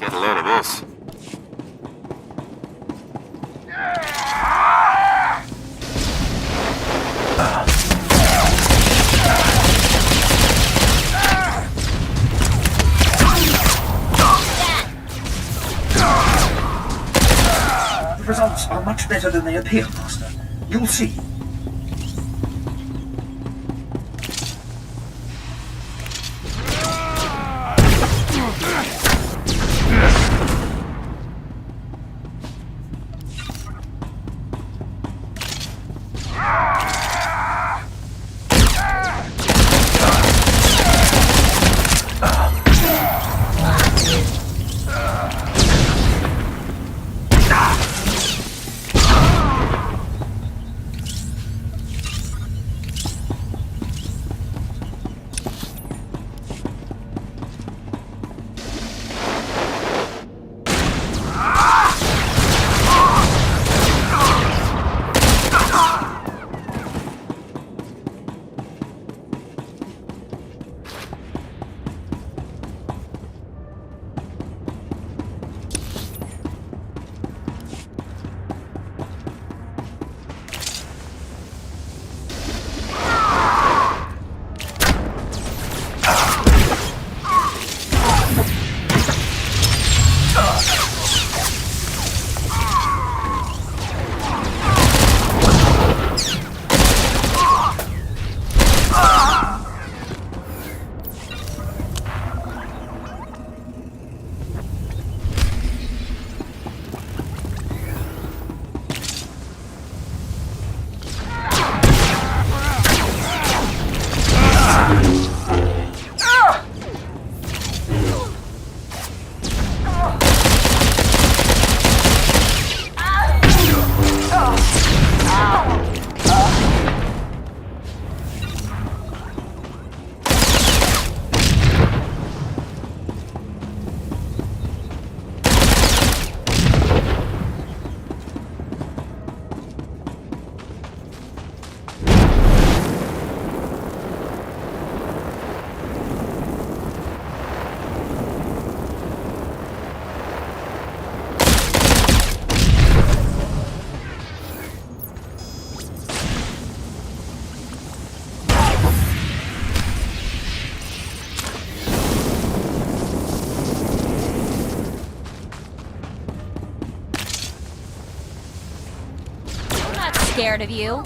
Get a load of this. The results are much better than they appear, Master. You'll see. Scared of you.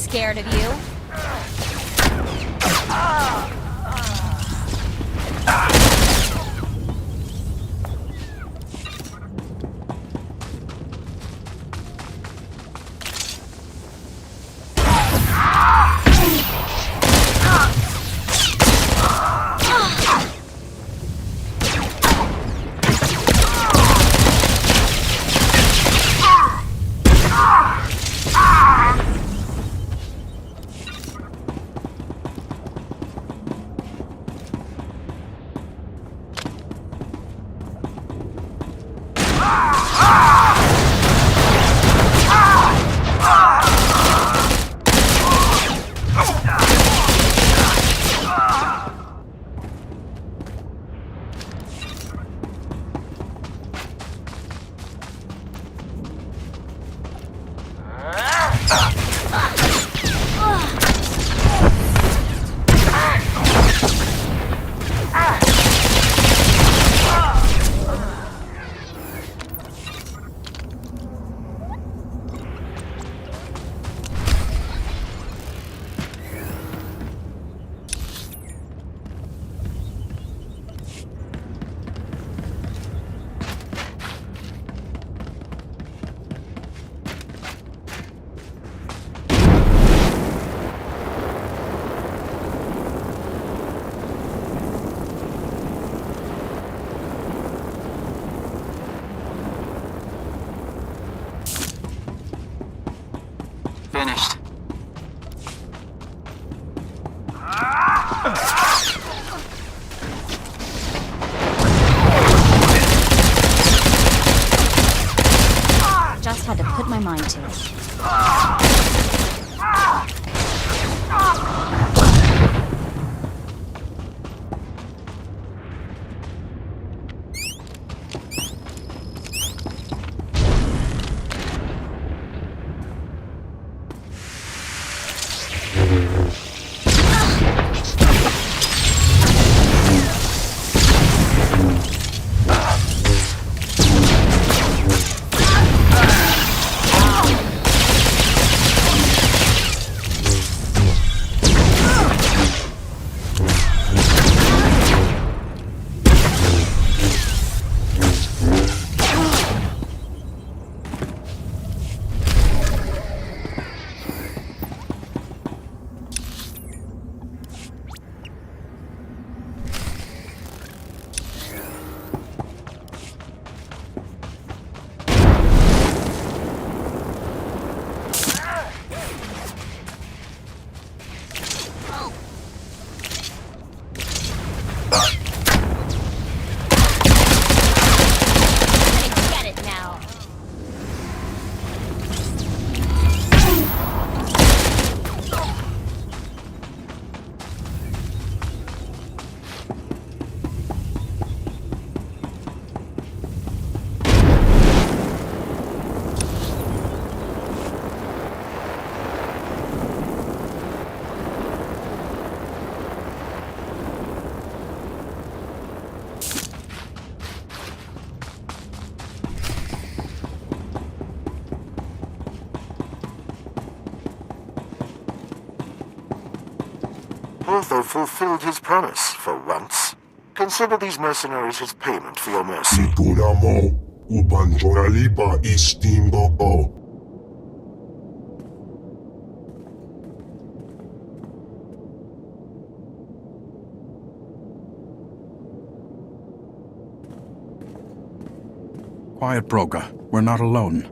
Scared of you. finished. Just had to put my mind to it. Get it now. Arthur fulfilled his promise for once. Consider these mercenaries his payment for your mercy. Sigura mo, uban joralipa istingo ko. Quiet, Broga. We're not alone.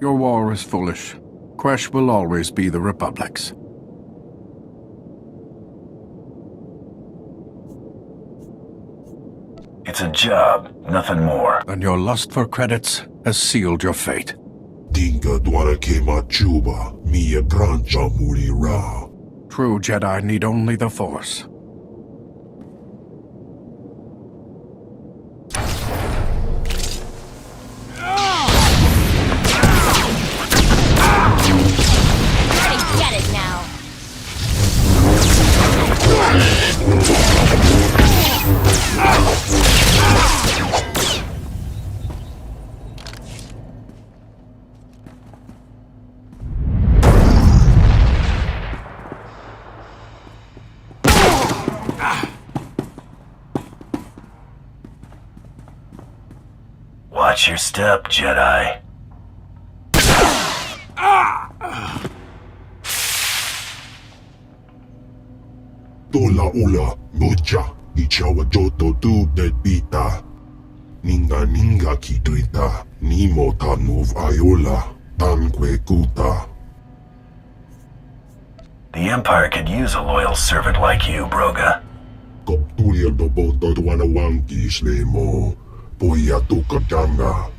Your war is foolish. Quesh will always be the Republic's. It's a job, nothing more. And your lust for credits has sealed your fate. Dinga dwara kema chuba, mia grancha muri ra. True Jedi need only the Force. Get it now. Watch your step, Jedi. Tola ula, mocha, ichawa joto tu del pita. Ninga kituita, nimo tanuv ayola, tanque kuta. The Empire could use a loyal servant like you, Broga. Koptulia do boto tuana wanki slemo, poia tukatanga.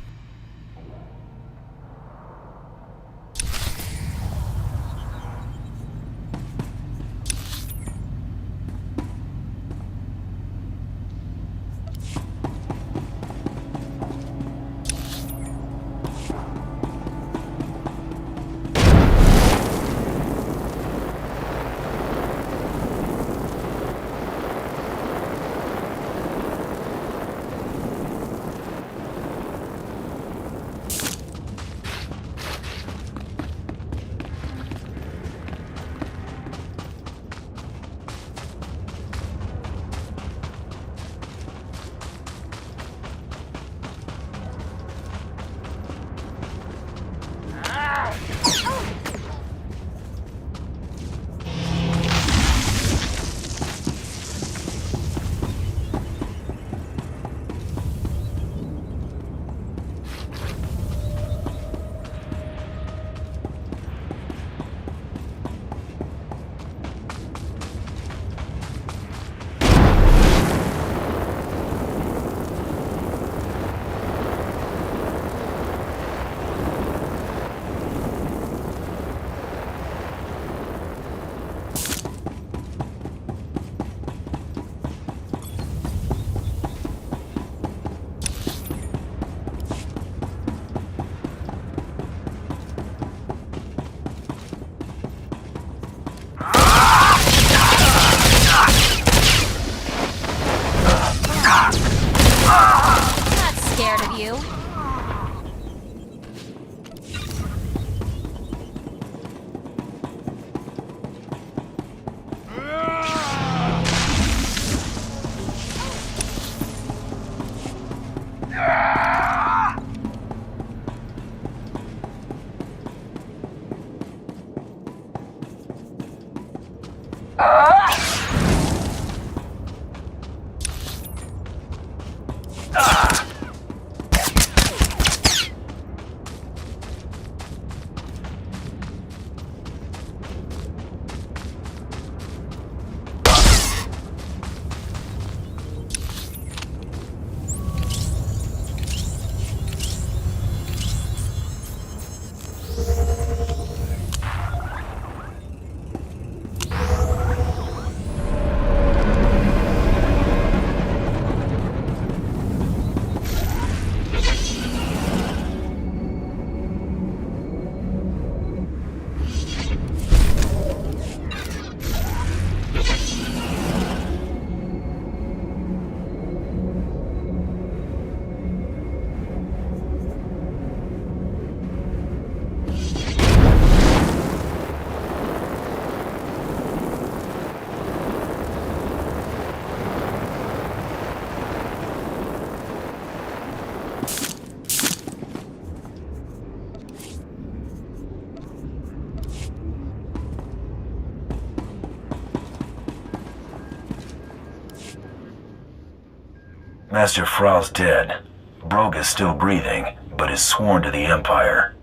Master Fral's dead. Brogue is still breathing, but is sworn to the Empire.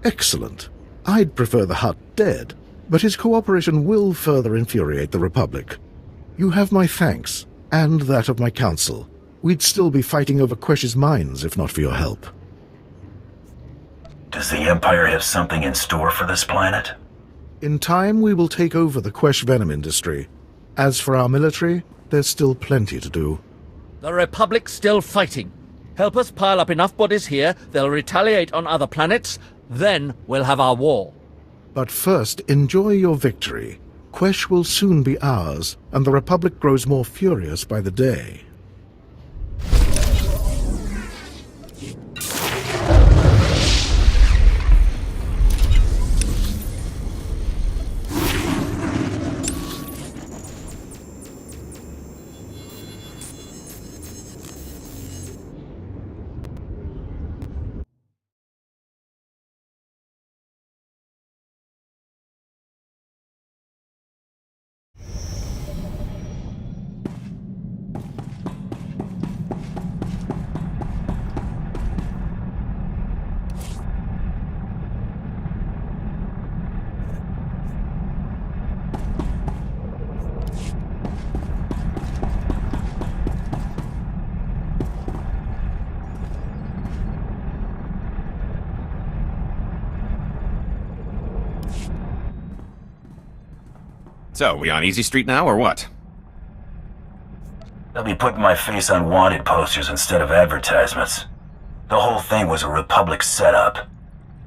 Excellent. I'd prefer the Hutt dead, but his cooperation will further infuriate the Republic. You have my thanks, and that of my council. We'd still be fighting over Quesh's mines if not for your help. Does the Empire have something in store for this planet? In time, we will take over the Quesh venom industry. As for our military, there's still plenty to do. The Republic's still fighting. Help us pile up enough bodies here, they'll retaliate on other planets, then we'll have our war. But first, enjoy your victory. Quesh will soon be ours, and the Republic grows more furious by the day. So, we on Easy Street now, or what? They'll be putting my face on wanted posters instead of advertisements. The whole thing was a Republic setup.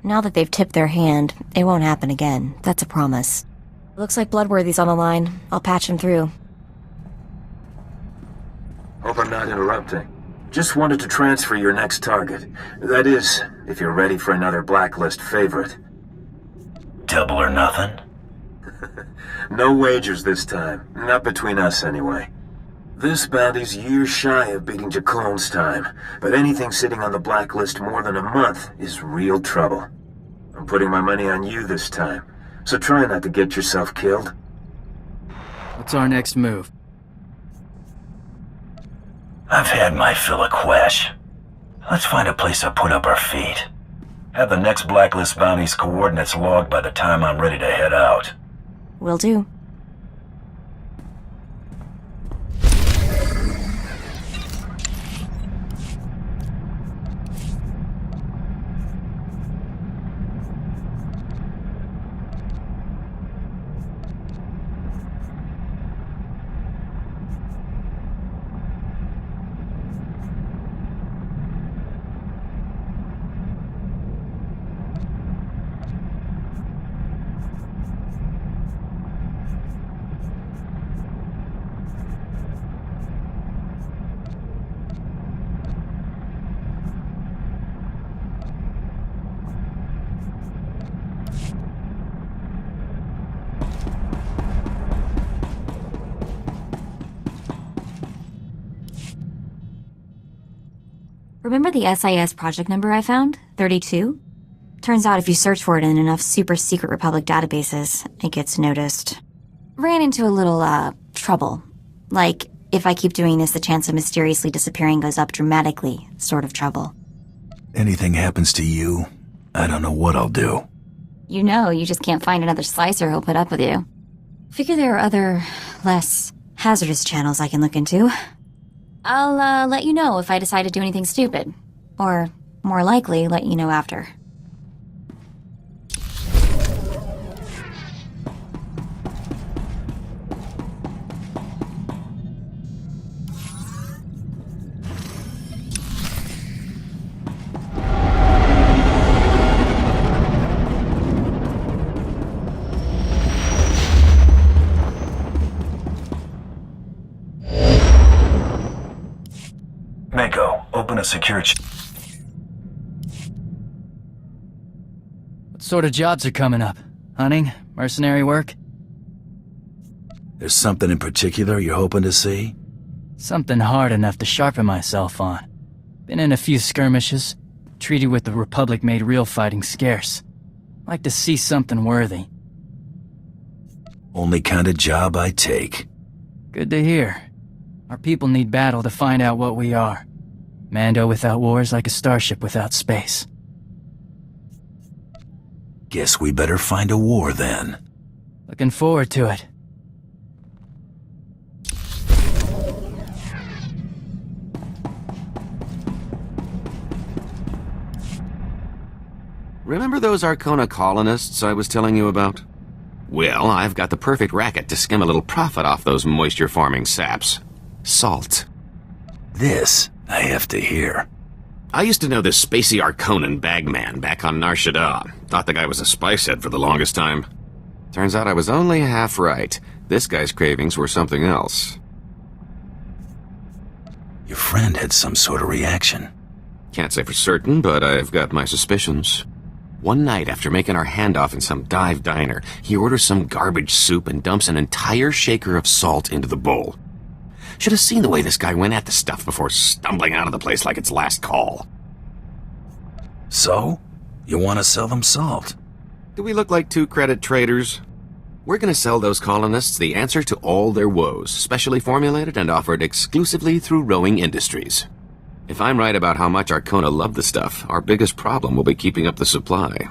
Now that they've tipped their hand, it won't happen again. That's a promise. Looks like Bloodworthy's on the line. I'll patch him through. Hope I'm not interrupting. Just wanted to transfer your next target. That is, if you're ready for another blacklist favorite. Double or nothing? No wagers this time. Not between us, anyway. This bounty's years shy of beating Jaclone's time, but anything sitting on the blacklist more than a month is real trouble. I'm putting my money on you this time, so try not to get yourself killed. What's our next move? I've had my fill of Quesh. Let's find a place to put up our feet. Have the next blacklist bounty's coordinates logged by the time I'm ready to head out. Will do. Remember the SIS project number I found? 32? Turns out if you search for it in enough super secret Republic databases, it gets noticed. ran into a little, trouble. Like, if I keep doing this, the chance of mysteriously disappearing goes up dramatically, sort of trouble. Anything happens to you, I don't know what I'll do. You know, you just can't find another slicer who'll put up with you. Figure there are other, less hazardous channels I can look into. I'll, let you know if I decide to do anything stupid. Or, more likely, let you know after. Mako, open a secure What sort of jobs are coming up? Hunting? Mercenary work? There's something in particular you're hoping to see? Something hard enough to sharpen myself on. Been in a few skirmishes. Treaty with the Republic made real fighting scarce. Like to see something worthy. Only kind of job I take. Good to hear. Our people need battle to find out what we are. Mando without war is like a starship without space. Guess we better find a war then. Looking forward to it. Remember those Arcona colonists I was telling you about? Well, I've got the perfect racket to skim a little profit off those moisture-farming saps. Salt. This I have to hear. I used to know this spacey Arconan bagman back on Nar Shaddaa. Thought the guy was a spice head for the longest time. Turns out I was only half right. This guy's cravings were something else. Your friend had some sort of reaction. Can't say for certain, but I've got my suspicions. One night after making our handoff in some dive diner, he orders some garbage soup and dumps an entire shaker of salt into the bowl. Should have seen the way this guy went at the stuff before stumbling out of the place like its last call. So? You want to sell them salt? Do we look like two-credit traders? We're gonna sell those colonists the answer to all their woes, specially formulated and offered exclusively through Rowing Industries. If I'm right about how much Arcona love the stuff, our biggest problem will be keeping up the supply.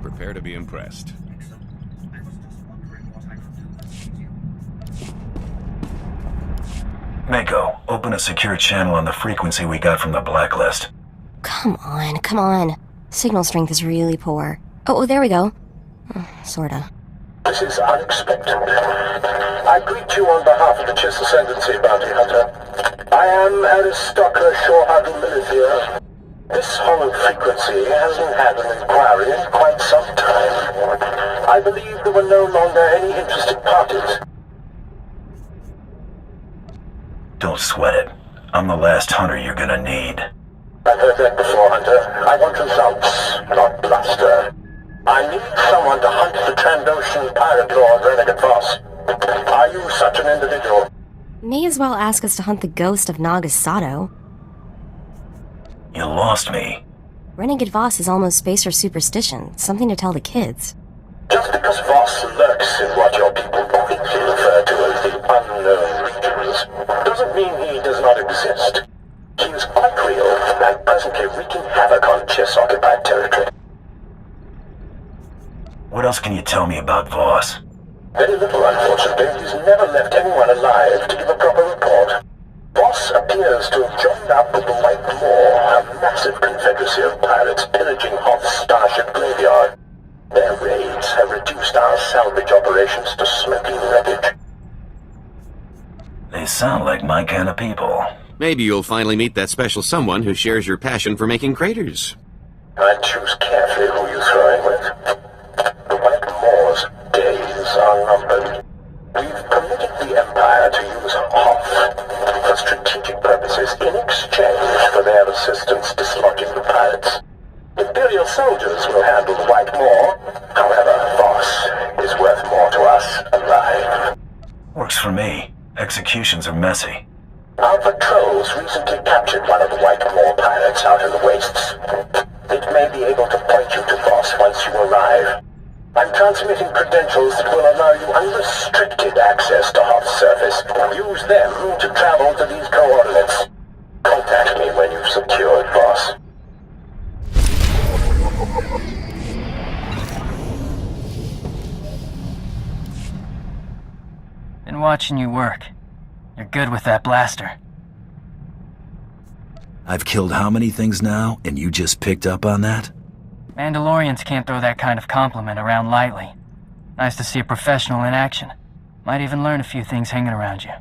Prepare to be impressed. Mako, open a secure channel on the frequency we got from the blacklist. Come on. Signal strength is really poor. Oh, there we go. Sorta. This is unexpected. I greet you on behalf of the Chiss Ascendancy, Bounty Hunter. I am Aristocker Shorehardle Milithier. This hollow frequency hasn't had an inquiry in quite some time. I believe there were no longer any interested parties. Don't sweat it. I'm the last hunter you're gonna need. I've heard that before, Hunter. I want results, not bluster. I need someone to hunt the Trandoshan pirate lord Renegade Voss. Are you such an individual? May as well ask us to hunt the ghost of Nagasado. You lost me. Renegade Voss is almost spacer superstition, something to tell the kids. Just because Voss lurks in what your people quickly refer to as the unknown regions, doesn't mean he does not exist. He is quite real, and presently wreaking havoc on Chiss-occupied territory. What else can you tell me about Voss? Very little, unfortunately. He's never left anyone alive to give a proper report. Voss appears to have joined up with the White Moor, a massive confederacy of pirates pillaging Hoth's starship graveyard. Their raids have reduced our salvage operations to smoking wreckage. They sound like my kind of people. Maybe you'll finally meet that special someone who shares your passion for making craters. I choose carefully who you throw in with. The White Moor's days are numbered. We've permitted the Empire to use Hoth for strategic purposes in exchange for their assistance dislodging the pirates. Imperial soldiers will handle the White Moor. However, Voss is worth more to us alive. Works for me. executions are messy. Our patrols recently captured one of the White Moor pirates out in the wastes. It may be able to point you to Voss once you arrive. I'm transmitting credentials that will allow you unrestricted access to Hoth's surface. Use them to travel to these coordinates. Contact me when you've secured Voss. Been watching you work. You're good with that blaster. I've killed how many things now, and you just picked up on that? Mandalorians can't throw that kind of compliment around lightly. Nice to see a professional in action. Might even learn a few things hanging around you.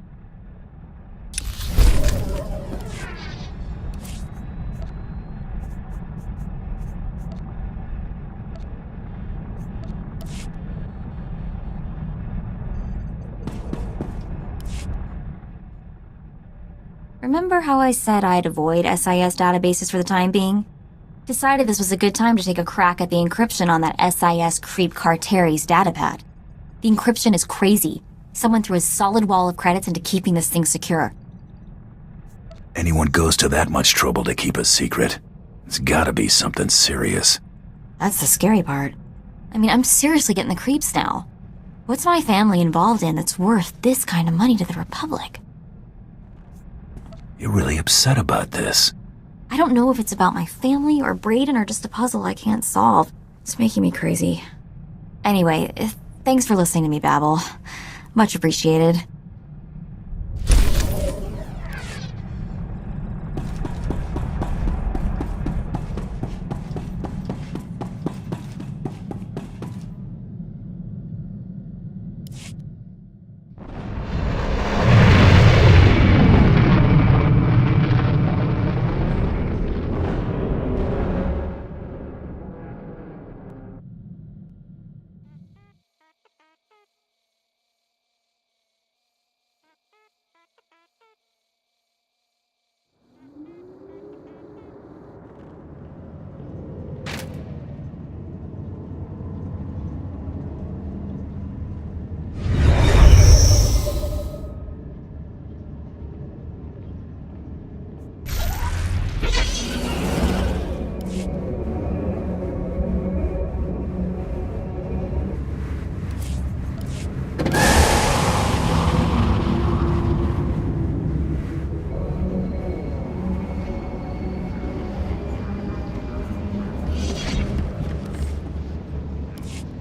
Remember how I said I'd avoid SIS databases for the time being? Decided this was a good time to take a crack at the encryption on that SIS creep Carteri's datapad. The encryption is crazy. Someone threw a solid wall of credits into keeping this thing secure. Anyone goes to that much trouble to keep a secret. It's gotta be something serious. That's the scary part. I mean, I'm seriously getting the creeps now. What's my family involved in that's worth this kind of money to the Republic? You're really upset about this. I don't know if it's about my family or Brayden or just a puzzle I can't solve. It's making me crazy. Anyway, thanks for listening to me babble. Much appreciated.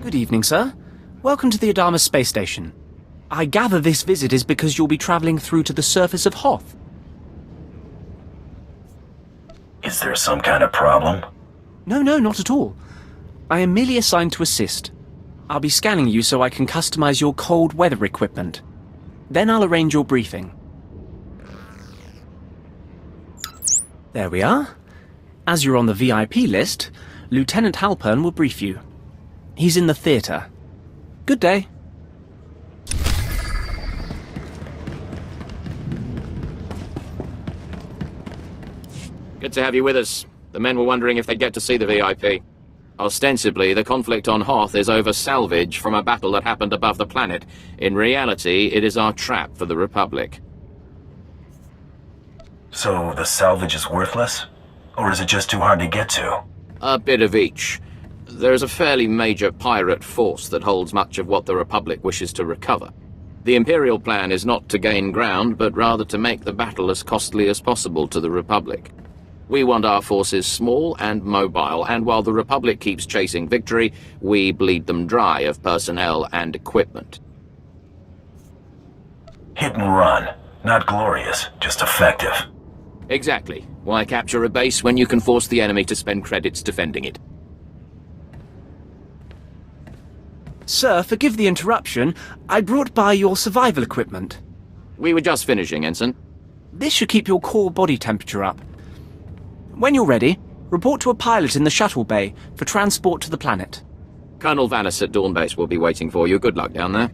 Good evening, sir. Welcome to the Adama space station. I gather this visit is because you'll be traveling through to the surface of Hoth. Is there some kind of problem? No, not at all. I am merely assigned to assist. I'll be scanning you so I can customize your cold weather equipment. Then I'll arrange your briefing. There we are. As you're on the VIP list, Lieutenant Halpern will brief you. He's in the theater. Good day. Good to have you with us. The men were wondering if they'd get to see the VIP. Ostensibly, the conflict on Hoth is over salvage from a battle that happened above the planet. In reality, it is our trap for the Republic. So the salvage is worthless? Or is it just too hard to get to? A bit of each. There is a fairly major pirate force that holds much of what the Republic wishes to recover. The Imperial plan is not to gain ground, but rather to make the battle as costly as possible to the Republic. We want our forces small and mobile, and while the Republic keeps chasing victory, we bleed them dry of personnel and equipment. Hit and run. Not glorious, just effective. Exactly. Why capture a base when you can force the enemy to spend credits defending it? Sir, forgive the interruption. I brought by your survival equipment. We were just finishing, Ensign. This should keep your core body temperature up. When you're ready, report to a pilot in the shuttle bay for transport to the planet. Colonel Vanis at Dawn Base will be waiting for you. Good luck down there.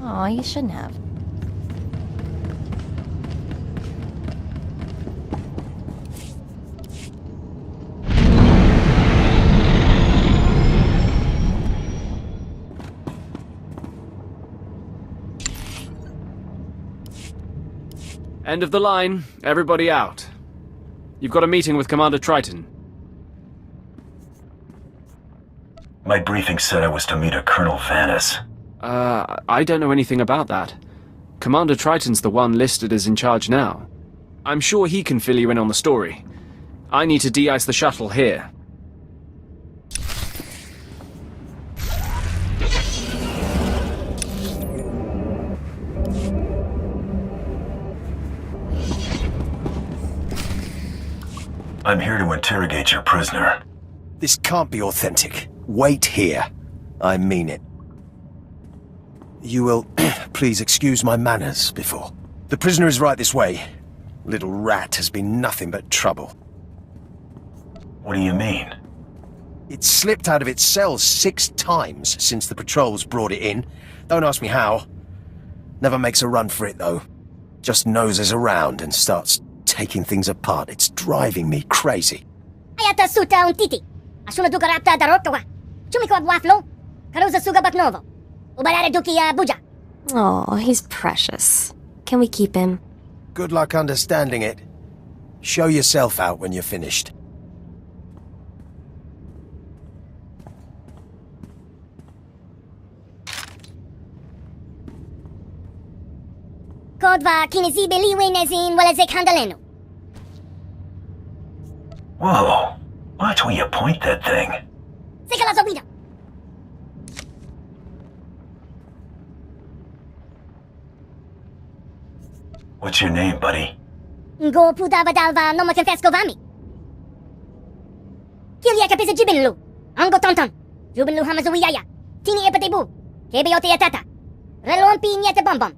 Aw, you shouldn't have. End of the line. Everybody out. You've got a meeting with Commander Triton. My briefing said I was to meet a Colonel Vanis. I don't know anything about that. Commander Triton's the one listed as in charge now. I'm sure he can fill you in on the story. I need to de-ice the shuttle here. I'm here to interrogate your prisoner. This can't be authentic. Wait here. I mean it. You will please excuse my manners before. The prisoner is right this way. Little rat has been nothing but trouble. What do you mean? It slipped out of its cell 6 times since the patrols brought it in. Don't ask me how. Never makes a run for it, though. Just noses around and starts taking things apart. It's driving me crazy. Ayata suta un titi. Asuna duka rapta darotowa. Chumiko waflo. Karuza suga baknovo. Ubarare duki buja. Oh, he's precious. Can we keep him? Good luck understanding it. Show yourself out when you're finished. Kodva kinizibeli wenezin walezek handalenu. Whoa. Watch where you point that thing. Sekala zobida. What's your name, buddy? Go pudava dalva noma confesco vami. Kilia kapisa jibinlu. Ango tonton. Jubinlu hamazuiyaya. Tini epatebu. Kebeyote yatata. Relompi nyete bombom.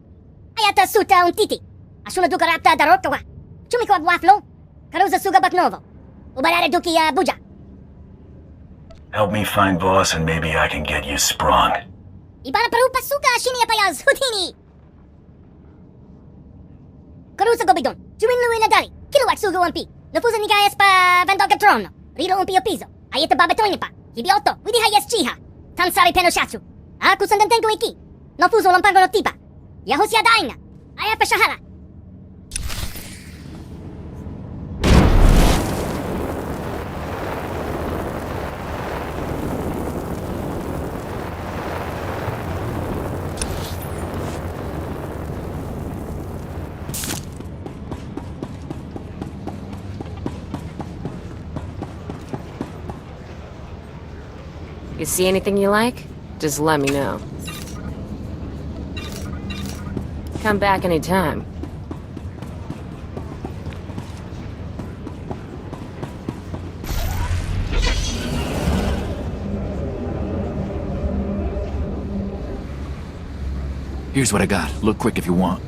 Ayata suta un titi. Asuna duka rapta darotowa. Chumiko waflo. Karuza suga baknovo. Ubarare duki buja. Help me find Voss and maybe I can get you sprung. Ibara parupa suka shini apayaz hutini. Karusa gobidon. Juminlu inadari. Kiluak suga umpi. Nafusa nigayas pa vendoga trono. Rilo umpi opizo. Ayeta babatoinipa. Hibioto. Widihayas chiha. Tansari penoshatsu. Aku sandantengo iki. Nafuso lampango no tipa. Yahusia daina. Ayapa shahara. You see anything you like? Just let me know. Come back anytime. Here's what I got. Look quick if you want.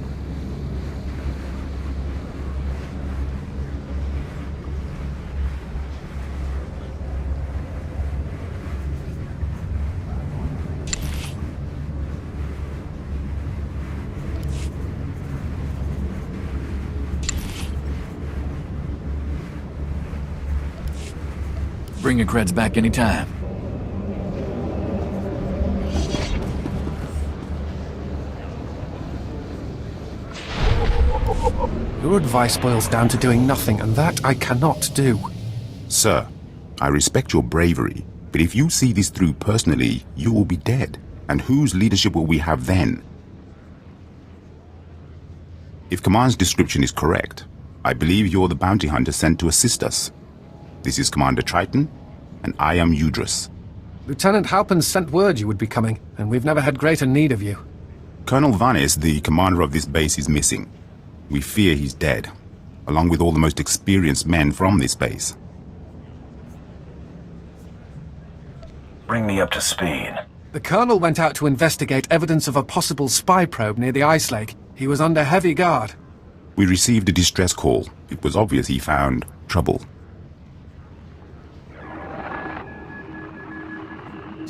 Bring your creds back anytime. Your advice boils down to doing nothing, and that I cannot do. Sir, I respect your bravery, but if you see this through personally, you will be dead. And whose leadership will we have then? If Command's description is correct, I believe you're the bounty hunter sent to assist us. This is Commander Triton, and I am Udris. Lieutenant Halpin sent word you would be coming, and we've never had greater need of you. Colonel Vanis, the commander of this base, is missing. We fear he's dead, along with all the most experienced men from this base. Bring me up to speed. The Colonel went out to investigate evidence of a possible spy probe near the ice lake. He was under heavy guard. We received a distress call. It was obvious he found trouble.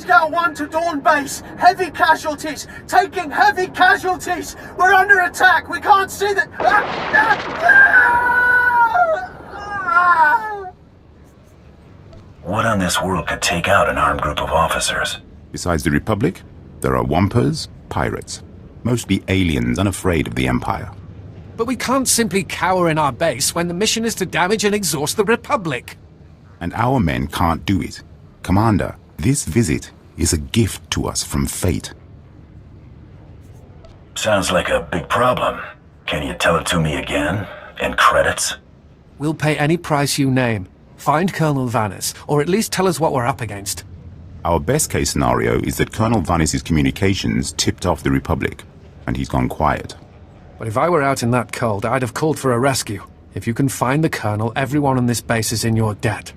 Scout 1 to Dawn Base. Heavy casualties. Taking heavy casualties. We're under attack. We can't see the... What on this world could take out an armed group of officers? Besides the Republic, there are Wampers, pirates. Mostly aliens unafraid of the Empire. But we can't simply cower in our base when the mission is to damage and exhaust the Republic. And our men can't do it. Commander, this visit is a gift to us from fate. Sounds like a big problem. Can you tell it to me again? In credits? We'll pay any price you name. Find Colonel Vanis, or at least tell us what we're up against. Our best case scenario is that Colonel Vanis's communications tipped off the Republic, and he's gone quiet. But if I were out in that cold, I'd have called for a rescue. If you can find the Colonel, everyone on this base is in your debt.